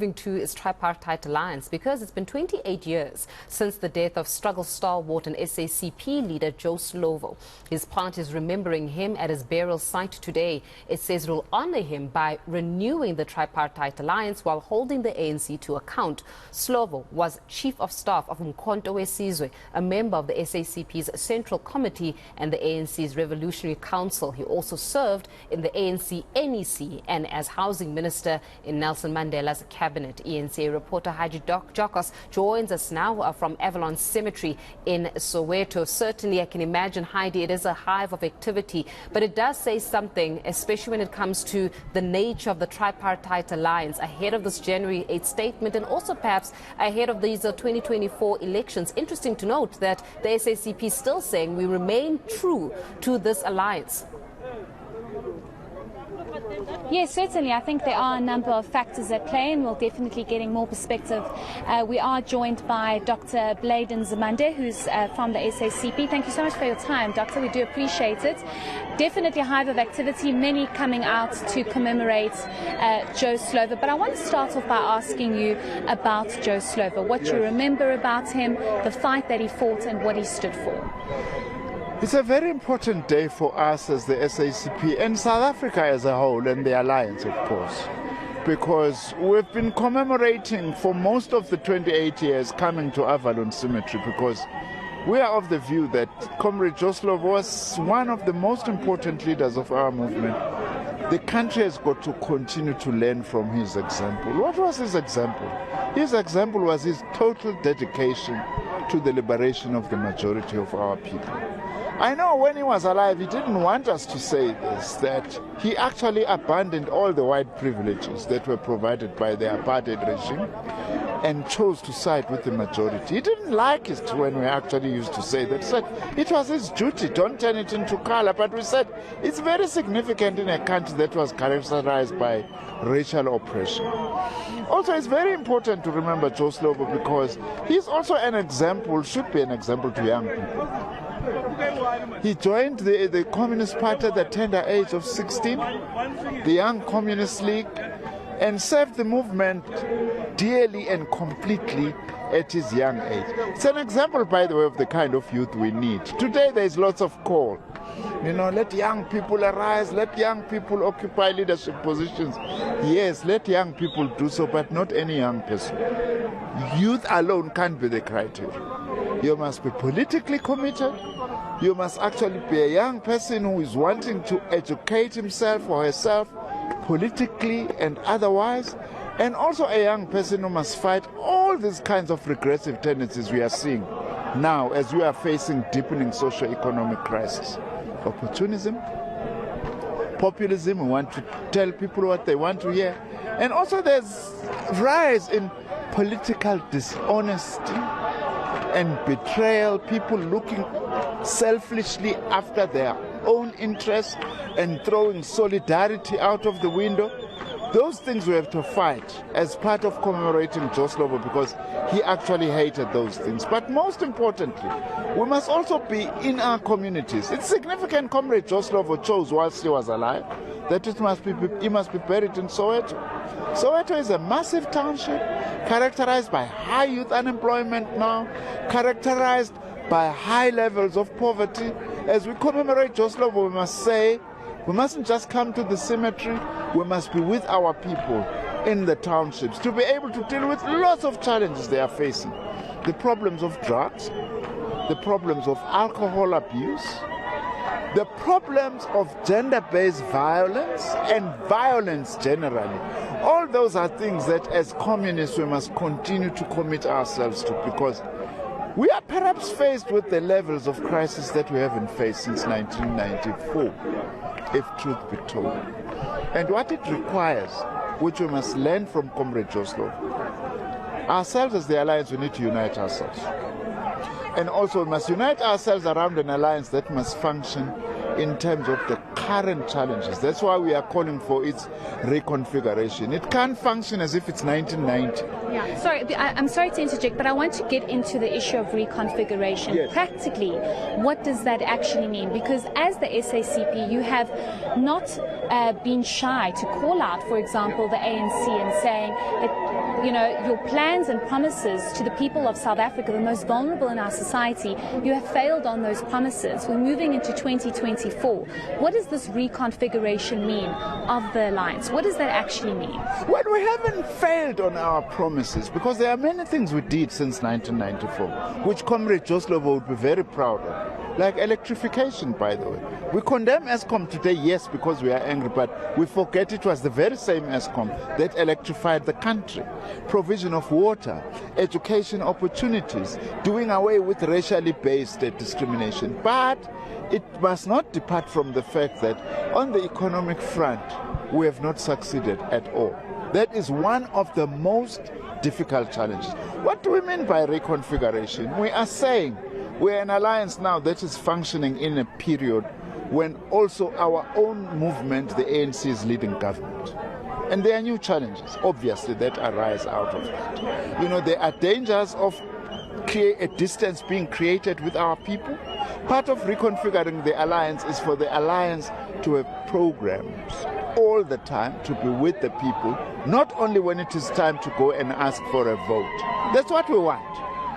Moving to its tripartite alliance because it's been 28 years since the death of struggle stalwart and SACP leader Joe Slovo. His party is remembering him at his burial site today. It says it will honor him by renewing the tripartite alliance while holding the ANC to account. Slovo was chief of staff of Umkhonto weSizwe, a member of the SACP's Central Committee and the ANC's Revolutionary Council. He also served in the ANC NEC and as housing minister in Nelson Mandela's cabinet. eNCA reporter Heidi Giokos joins us now from Avalon Cemetry in Soweto. Certainly, I can imagine, Heidi, it is a hive of activity, but it does say something, especially when it comes to the nature of the tripartite alliance ahead of this January 8th statement and also perhaps ahead of these 2024 elections. Interesting to note that the SACP is still saying we remain true to this alliance. Yes, certainly. I think there are a number of factors at play, and we're definitely getting more perspective. We are joined by Dr. Bladen Zamande, who's from the SACP. Thank you so much for your time, Doctor. We do appreciate it. Definitely a hive of activity, many coming out to commemorate Joe Slovo. But I want to start off by asking you about Joe Slovo, what you remember about him, the fight that he fought, and what he stood for. It's a very important day for us as the SACP and South Africa as a whole, and the Alliance, of course, because we've been commemorating for most of the 28 years coming to Avalon Cemetry, because we are of the view that Comrade Joe Slovo was one of the most important leaders of our movement. The country has got to continue to learn from his example. What was his example? His example was his total dedication to the liberation of the majority of our people. I know when he was alive, he didn't want us to say this, that he actually abandoned all the white privileges that were provided by the apartheid regime and chose to side with the majority. He didn't like it when we actually used to say that. He said it was his duty, don't turn it into color. But we said it's very significant in a country that was characterized by racial oppression. Also, it's very important to remember Joe Slovo because he's also an example, should be an example to young people. He joined the Communist Party at the tender age of 16, the Young Communist League, and served the movement dearly and completely at his young age. It's an example, by the way, of the kind of youth we need. Today there is lots of call. You know, let young people arise, let young people occupy leadership positions. Yes, let young people do so, but not any young person. Youth alone can't be the criteria. You must be politically committed. You must actually be a young person who is wanting to educate himself or herself politically and otherwise, and also a young person who must fight all these kinds of regressive tendencies we are seeing now as we are facing deepening socio-economic crisis. Opportunism, populism, we want to tell people what they want to hear, and also there's rise in political dishonesty and betrayal, people looking selfishly after their own interests and throwing solidarity out of the window. Those things we have to fight as part of commemorating Joe Slovo because he actually hated those things. But most importantly, we must also be in our communities. It's significant Comrade Joe Slovo chose whilst he was alive that he must be buried in Soweto. Soweto is a massive township characterized by high youth unemployment now, characterized by high levels of poverty. As we commemorate Joe Slovo, we must say, we mustn't just come to the cemetery, we must be with our people in the townships to be able to deal with lots of challenges they are facing. The problems of drugs, the problems of alcohol abuse, the problems of gender-based violence and violence generally. All those are things that as communists we must continue to commit ourselves to, because we are perhaps faced with the levels of crisis that we haven't faced since 1994, if truth be told. And what it requires, which we must learn from Comrade Joe Slovo, ourselves as the Alliance, we need to unite ourselves. And also we must unite ourselves around an alliance that must function in terms of the current challenges. That's why we are calling for its reconfiguration. It can't function as if it's 1990. Yeah, sorry, I'm sorry to interject, but I want to get into the issue of reconfiguration. Yes. Practically, what does that actually mean? Because as the SACP, you have not been shy to call out, for example, the ANC and saying that, you know, your plans and promises to the people of South Africa, the most vulnerable in our society, you have failed on those promises. We're moving into 2024. What does this reconfiguration mean of the alliance? What does that actually mean? Well, we haven't failed on our promises because there are many things we did since 1994, which Comrade Joe Slovo would be very proud of. Like electrification, by the way. We condemn ESCOM today, yes, because we are angry, but we forget it was the very same ESCOM that electrified the country. Provision of water, education opportunities, doing away with racially based discrimination. But it must not depart from the fact that on the economic front, we have not succeeded at all. That is one of the most difficult challenges. What do we mean by reconfiguration? We are saying we are an alliance now that is functioning in a period when also our own movement, the ANC, is leading government. And there are new challenges, obviously, that arise out of that. You know, there are dangers of a distance being created with our people. Part of reconfiguring the alliance is for the alliance to have programs all the time to be with the people, not only when it is time to go and ask for a vote. That's what we want.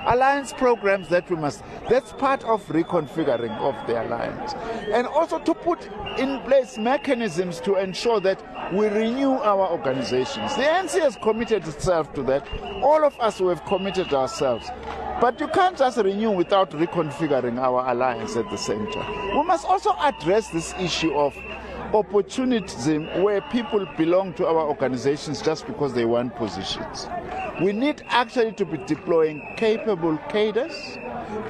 Alliance programs that's part of reconfiguring of the alliance. And also to put in place mechanisms to ensure that we renew our organizations. The ANC has committed itself to that. All of us who have committed ourselves. But you can't just renew without reconfiguring our alliance at the same time. We must also address this issue of opportunism where people belong to our organizations just because they want positions. We need actually to be deploying capable cadres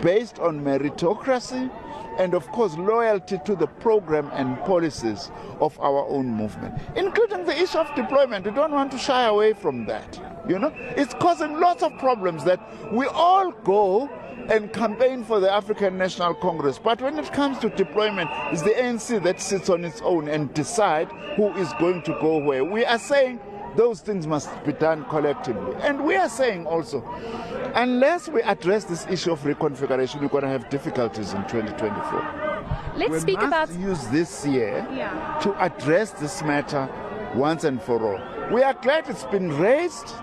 based on meritocracy and, of course, loyalty to the program and policies of our own movement, including the issue of deployment. We don't want to shy away from that. You know, it's causing lots of problems that we all go and campaign for the African National Congress. But when it comes to deployment, it's the ANC that sits on its own and decide who is going to go where. We are saying those things must be done collectively. And we are saying also, unless we address this issue of reconfiguration, we're going to have difficulties in 2024. We must use this year to address this matter once and for all. We are glad it's been raised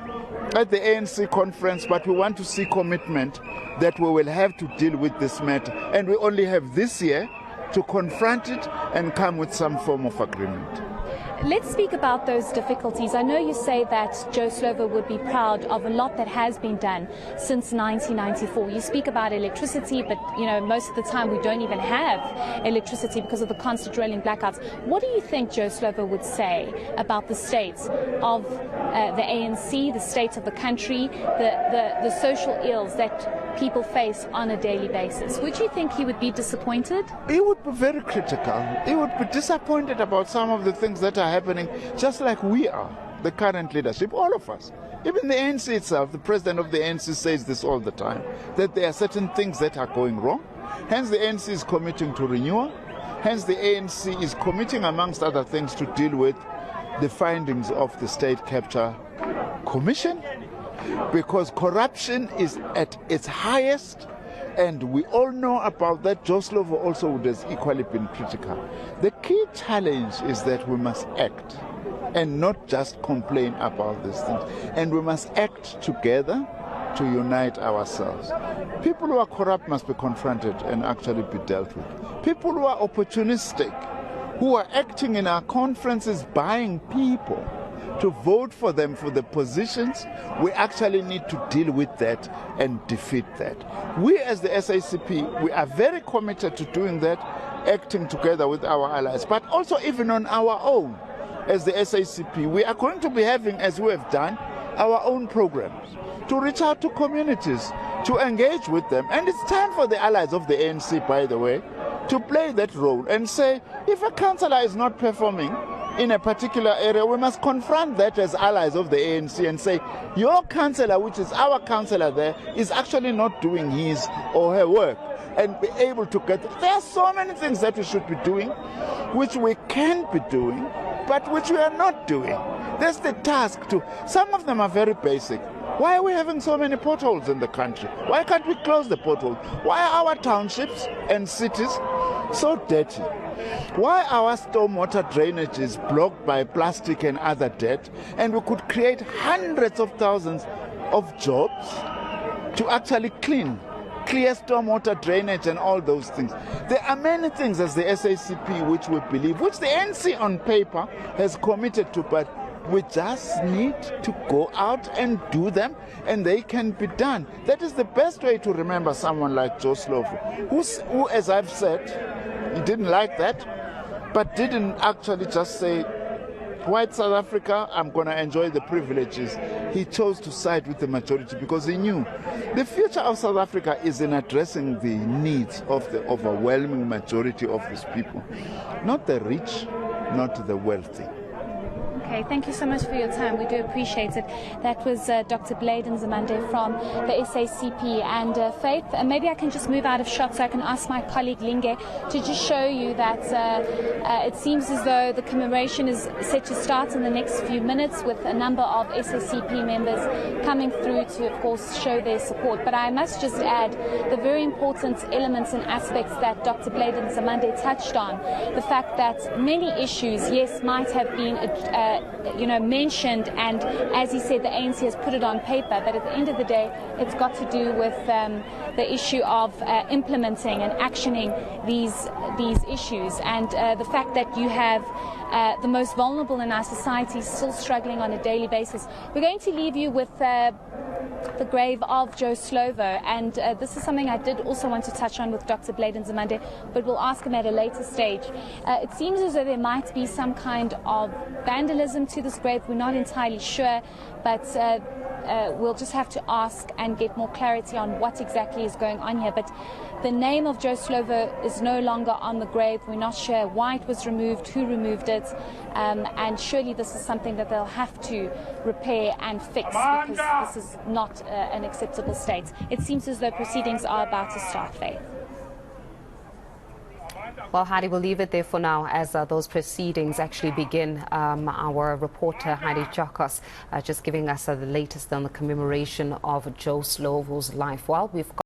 at the ANC conference, but we want to see commitment that we will have to deal with this matter. And we only have this year to confront it and come with some form of agreement. Let's speak about those difficulties. I know you say that Joe Slovo would be proud of a lot that has been done since 1994. You speak about electricity, but you know, most of the time we don't even have electricity because of the constant rolling blackouts. What do you think Joe Slovo would say about the state of the ANC, the state of the country, the social ills that people face on a daily basis? Would you think he would be disappointed? He would be very critical. He would be disappointed about some of the things that are happening, just like we are, the current leadership, all of us. Even the ANC itself, the president of the ANC says this all the time, that there are certain things that are going wrong. Hence the ANC is committing to renewal. Hence the ANC is committing, amongst other things, to deal with the findings of the State Capture Commission, because corruption is at its highest, and we all know about that. Joe Slovo also has equally been critical. The key challenge is that we must act and not just complain about these things. And we must act together to unite ourselves. People who are corrupt must be confronted and actually be dealt with. People who are opportunistic, who are acting in our conferences, buying people to vote for them for the positions, we actually need to deal with that and defeat that. We as the SACP, we are very committed to doing that, acting together with our allies, but also even on our own as the SACP, we are going to be having, as we have done, our own programs to reach out to communities, to engage with them. And it's time for the allies of the ANC, by the way, to play that role and say, if a councillor is not performing in a particular area, we must confront that as allies of the ANC and say, your councillor, which is our councillor there, is actually not doing his or her work, and be able to get. There are so many things that we should be doing, which we can be doing, but which we are not doing. That's the task too. Some of them are very basic. Why are we having so many potholes in the country? Why can't we close the potholes? Why are our townships and cities so dirty? Why our stormwater drainage is blocked by plastic and other dirt, and we could create hundreds of thousands of jobs to actually clear stormwater drainage and all those things. There are many things as the SACP which we believe, which the NC on paper has committed to, but we just need to go out and do them, and they can be done. That is the best way to remember someone like Joe Slovo, who, as I've said, he didn't like that, but didn't actually just say, white South Africa, I'm going to enjoy the privileges. He chose to side with the majority because he knew the future of South Africa is in addressing the needs of the overwhelming majority of these people, not the rich, not the wealthy. Okay, thank you so much for your time. We do appreciate it. That was Dr. Bladen Zamande from the SACP. And Faith, maybe I can just move out of shot so I can ask my colleague Linge to just show you that it seems as though the commemoration is set to start in the next few minutes, with a number of SACP members coming through to, of course, show their support. But I must just add the very important elements and aspects that Dr. Bladen Zamande touched on. The fact that many issues, yes, might have been mentioned, and as he said, the ANC has put it on paper, but at the end of the day, it's got to do with the issue of implementing and actioning these issues, and the fact that you have the most vulnerable in our society still struggling on a daily basis. We're going to leave you with the grave of Joe Slovo, and this is something I did also want to touch on with Dr. Bladen Zamande, but we'll ask him at a later stage. It seems as though there might be some kind of vandalism to this grave. We're not entirely sure, but we'll just have to ask and get more clarity on what exactly is going on here. But the name of Joe Slovo is no longer on the grave. We're not sure why it was removed, who removed it, and surely this is something that they'll have to repair and fix, because this is not an acceptable state. It seems as though proceedings are about to start, Faith. Well, Heidi, we'll leave it there for now as those proceedings actually begin. Our reporter, Heidi Giokos, just giving us the latest on the commemoration of Joe Slovo's life. Well, we've got